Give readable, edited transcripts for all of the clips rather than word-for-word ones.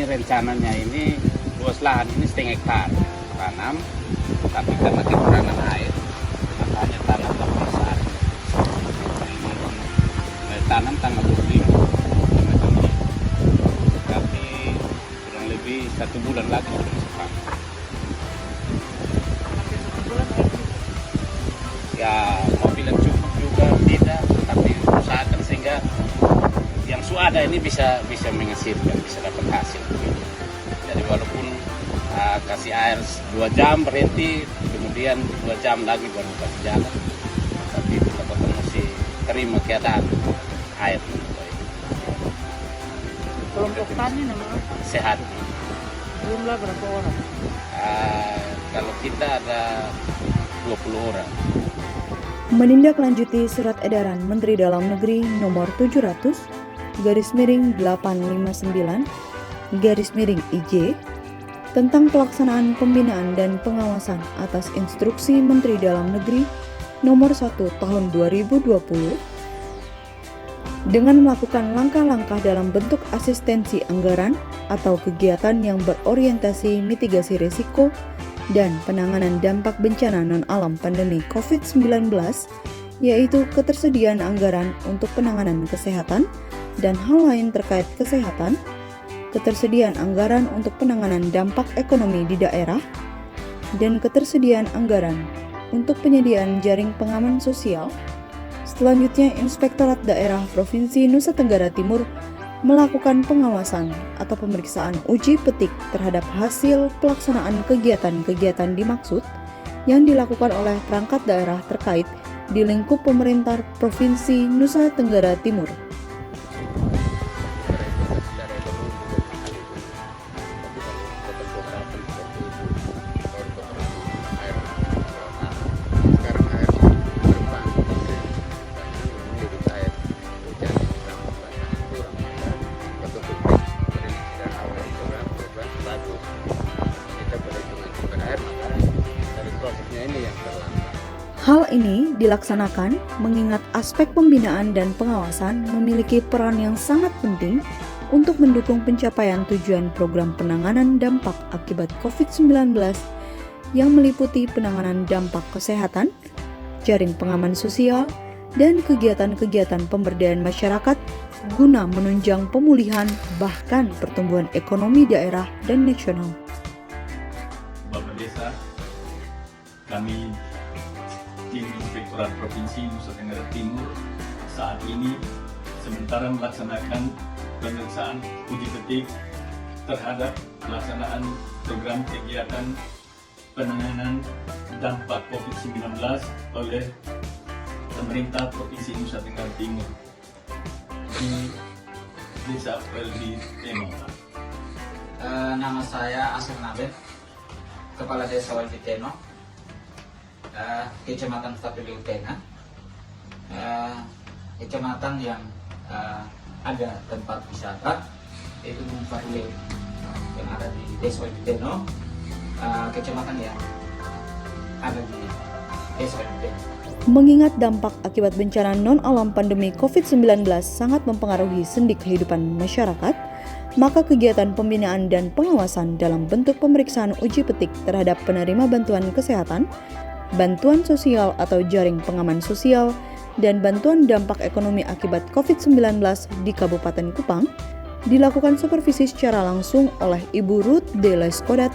rencananya ini luas lahan ini 0,5 hektar tanam, tapi karena kekurangan air makanya tanam 8 saat. Tanam tanggal 25 macam ini. Tapi kurang lebih 1 bulan lagi sudah bisa panen. Ya mau bilang cukup juga tidak, tapi usahakan sehingga yang suada ini bisa menghasilkan, bisa dapat hasil. Jadi walaupun kasih air 2 jam berhenti, kemudian 2 jam lagi baru kasih jalan, tapi kita mesti terima keadaan air. Kelompok tani namanya Sehat. jumlah berapa orang? Kalau kita ada 20 orang. Menindaklanjuti surat edaran Menteri Dalam Negeri nomor 700/859/IJ tentang pelaksanaan pembinaan dan pengawasan atas instruksi Menteri Dalam Negeri nomor 1 tahun 2020 dengan melakukan langkah-langkah dalam bentuk asistensi anggaran atau kegiatan yang berorientasi mitigasi risiko dan penanganan dampak bencana non-alam pandemi COVID-19, yaitu ketersediaan anggaran untuk penanganan kesehatan dan hal lain terkait kesehatan, ketersediaan anggaran untuk penanganan dampak ekonomi di daerah, dan ketersediaan anggaran untuk penyediaan jaring pengaman sosial. Selanjutnya, Inspektorat Daerah Provinsi Nusa Tenggara Timur melakukan pengawasan atau pemeriksaan uji petik terhadap hasil pelaksanaan kegiatan-kegiatan dimaksud yang dilakukan oleh perangkat daerah terkait di lingkup pemerintah Provinsi Nusa Tenggara Timur. Hal ini dilaksanakan mengingat aspek pembinaan dan pengawasan memiliki peran yang sangat penting untuk mendukung pencapaian tujuan program penanganan dampak akibat COVID-19 yang meliputi penanganan dampak kesehatan, jaring pengaman sosial, dan kegiatan-kegiatan pemberdayaan masyarakat guna menunjang pemulihan bahkan pertumbuhan ekonomi daerah dan nasional. Bapak Desa, kami tim Inspektorat Provinsi Nusa Tenggara Timur saat ini sementara melaksanakan pemeriksaan uji petik terhadap pelaksanaan program kegiatan penanganan dampak COVID-19 oleh pemerintah Provinsi Nusa Tenggara Timur di Desa Weldi Teno. Nama saya Asep Nabe, Kepala Desa Weldi Teno, Kecamatan Tapeli Utena, kecamatan yang ada tempat wisata, yaitu Gunung Pahile yang ada di Desa Weldi Teno, kecamatan yang ada di Desa Weldi Teno. Mengingat dampak akibat bencana non-alam pandemi COVID-19 sangat mempengaruhi sendi kehidupan masyarakat, maka kegiatan pembinaan dan pengawasan dalam bentuk pemeriksaan uji petik terhadap penerima bantuan kesehatan, bantuan sosial atau jaring pengaman sosial, dan bantuan dampak ekonomi akibat COVID-19 di Kabupaten Kupang dilakukan supervisi secara langsung oleh Ibu Ruth de Leskodat,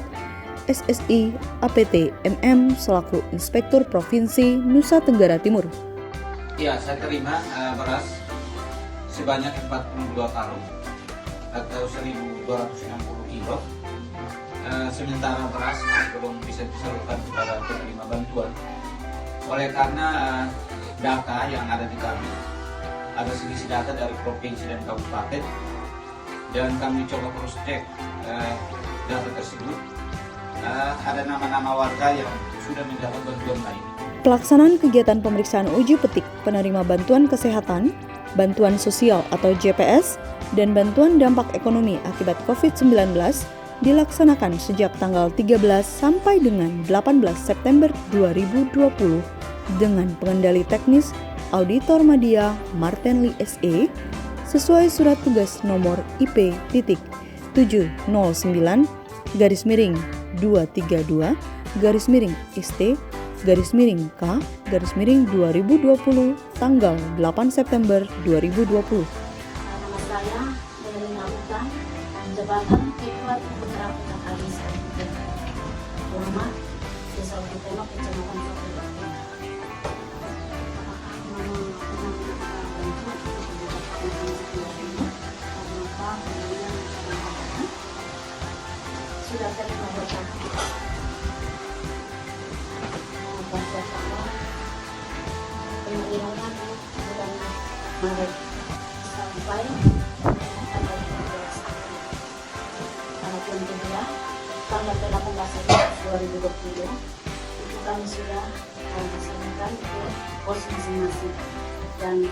SSI APT MM selaku Inspektur Provinsi Nusa Tenggara Timur. Ya, saya terima beras sebanyak 42 karung atau 1.260 kilo. Sementara beras belum bisa disalurkan kepada penerima bantuan. Oleh karena data yang ada di kami, ada selisih data dari provinsi dan kabupaten, dan kami coba cross check data tersebut. Ada nama-nama warga yang sudah mendapat bantuan lain. Pelaksanaan kegiatan pemeriksaan uji petik penerima bantuan kesehatan, bantuan sosial atau JPS, dan bantuan dampak ekonomi akibat COVID-19 dilaksanakan sejak tanggal 13 sampai dengan 18 September 2020 dengan pengendali teknis Auditor Madya Martenli SE sesuai surat tugas nomor IP 7/9/232/ST/K/2020 tanggal 8 September 2020. Nama saya Melina Hutan, jabatan Ketua Putra Putra Kalisa, rumah Desa Ubi Tengok, Kecamatan Satu Batu. Sudah terima berkah. Pengiriman bulan Maret sampai tanggal 15 kedua tanggal 18 Agustus 2020 itu kami sudah melaksanakan ke pos masing-masing dan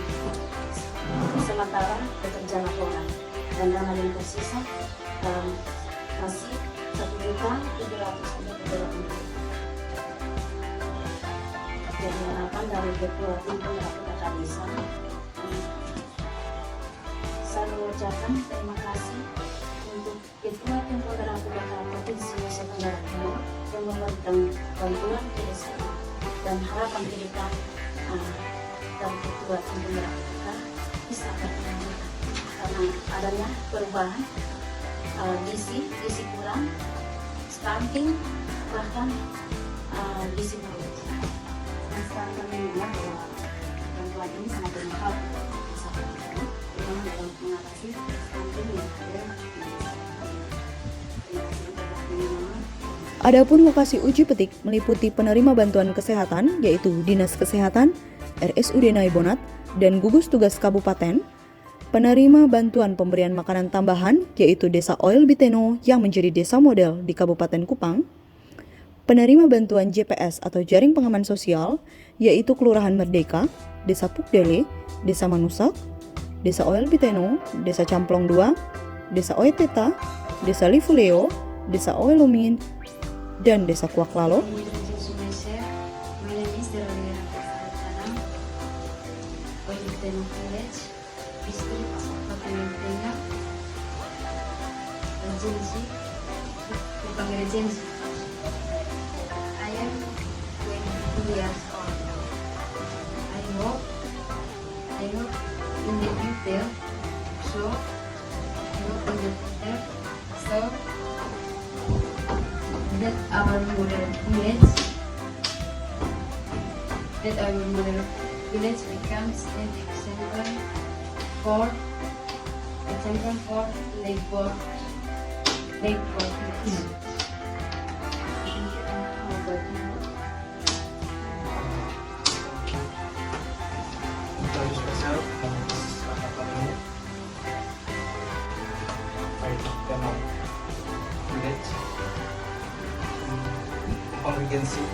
sementara bekerja laporan dan dana yang tersisa masih 1.700.000. Jadi harapan dari Ketua Tim Penggerak Putra Desa, saya mengucapkan terima kasih untuk Ketua Tim Penggerak Putra Provinsi Nusa Tenggara Timur yang memberikan bantuan ke desa ini. Dan harapan kita dari Ketua Tim Penggerak Putra bisa berkelanjutan karena adanya perubahan gizi kurang, stunting, bahkan gizi buruk. Dan sekarang kami melihat bahwa bantuan ini sangat bermanfaat untuk desa kami, terutama dalam mengatasi stunting yang ada di desa. Terima kasih untuk perhatiannya. Adapun lokasi uji petik meliputi penerima bantuan kesehatan yaitu Dinas Kesehatan, RSUD Naibonat, dan gugus tugas kabupaten. Penerima bantuan pemberian makanan tambahan yaitu Desa Oil Biteno yang menjadi desa model di Kabupaten Kupang. Penerima bantuan JPS atau Jaring Pengaman Sosial yaitu Kelurahan Merdeka, Desa Pukdele, Desa Manusak, Desa Oil Biteno, Desa Camplong 2, Desa Oeteta, Desa Livuleo, Desa Oelumin, dan Desa Kuaklalo. I am 22 years old. I hope in the future, so that our model village becomes an example for labor village. Konvergensi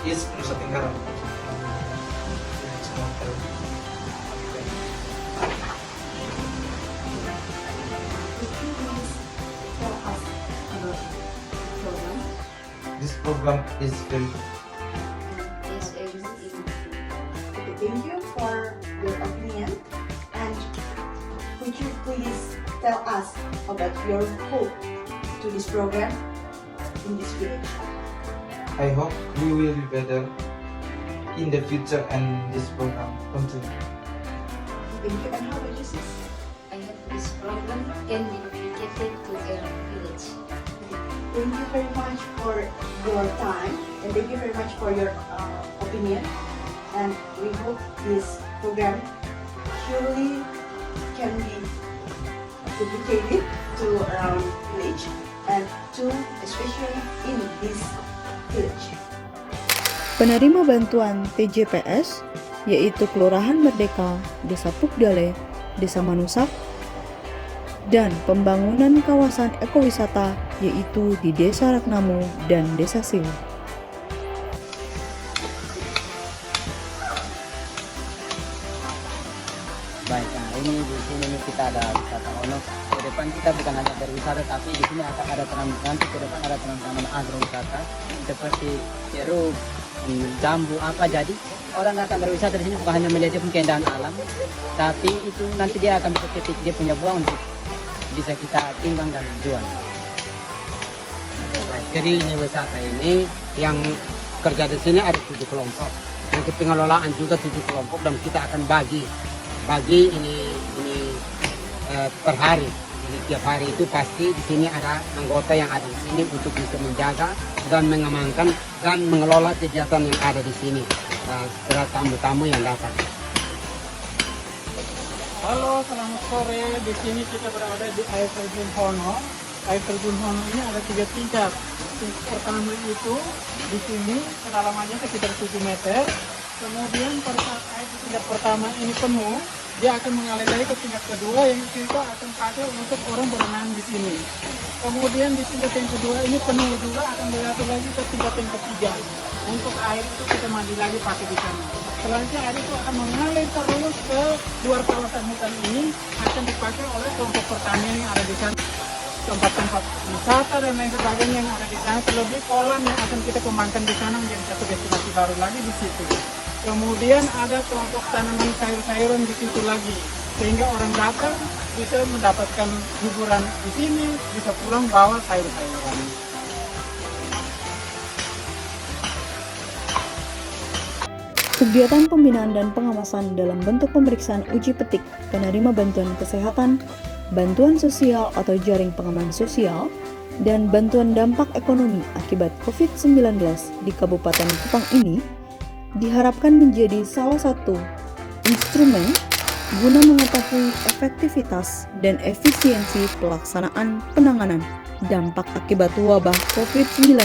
East Nusa Tenggara. This program is very Thank you for your opinion, and could you please tell us about your hope to this program in this village? I hope we will be better in the future and this program continue. Thank you, and how about you, sis? I hope this program can be replicated to their village. Thank you very much for your time, and thank you very much for your opinion. And we hope this program surely can be duplicated to around village and to especially in this village. Penerima bantuan TJPS yaitu Kelurahan Merdeka, Desa Pukdale, Desa Manusak, dan pembangunan kawasan ekowisata yaitu di Desa Ragnamo dan Desa Siwu. Baik, nah ini di sini kita ada wisata Ono. Ke depan kita bukan hanya berwisata, tapi di sini akan ada nanti ke depan ada penanaman agrowisata seperti jeruk, jambu apa. Jadi orang akan berwisata di sini bukan hanya melihat keindahan alam, tapi itu nanti dia akan bisa ketik dia punya buah untuk bisa kita timbang dan jual. Jadi ini wisata ini yang kerja di sini ada 7 kelompok. Untuk pengelolaan juga 7 kelompok dan kita akan bagi ini per hari. Jadi tiap hari itu pasti di sini ada anggota yang ada di sini untuk bisa menjaga dan mengamankan dan mengelola kegiatan yang ada di sini. Setelah tamu-tamu yang datang. Halo, selamat sore. Di sini kita berada di air terjun Hono. Air terjun Hono ini ada 3 tingkat. Tingkat pertama itu di sini kedalamannya sekitar 7 meter. Kemudian pada saat air di tingkat pertama ini penuh, dia akan mengalir lagi ke tingkat kedua yang kita akan pakai untuk orang berenang di sini. Kemudian di tingkat yang kedua ini penuh juga akan berlaku lagi ke tingkat yang ketiga. Untuk air itu kita mandi lagi pakai di sana. Selanjutnya air itu akan mengalir terus ke luar kawasan hutan ini, akan dipakai oleh kelompok pertanian yang ada di sana. Tempat-tempat wisata dan lain sebagainya yang ada di sana, terlebih kolam yang akan kita kembangkan di sana menjadi satu destinasi baru lagi di situ. Kemudian ada kelompok tanaman sayur-sayuran di situ lagi, sehingga orang datang bisa mendapatkan hiburan di sini, bisa pulang bawa sayur-sayuran. Kegiatan pembinaan dan pengawasan dalam bentuk pemeriksaan uji petik penerima bantuan kesehatan, bantuan sosial atau jaring pengaman sosial, dan bantuan dampak ekonomi akibat COVID-19 di Kabupaten Kupang ini diharapkan menjadi salah satu instrumen guna mengetahui efektivitas dan efisiensi pelaksanaan penanganan dampak akibat wabah COVID-19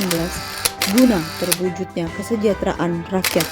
guna terwujudnya kesejahteraan rakyat.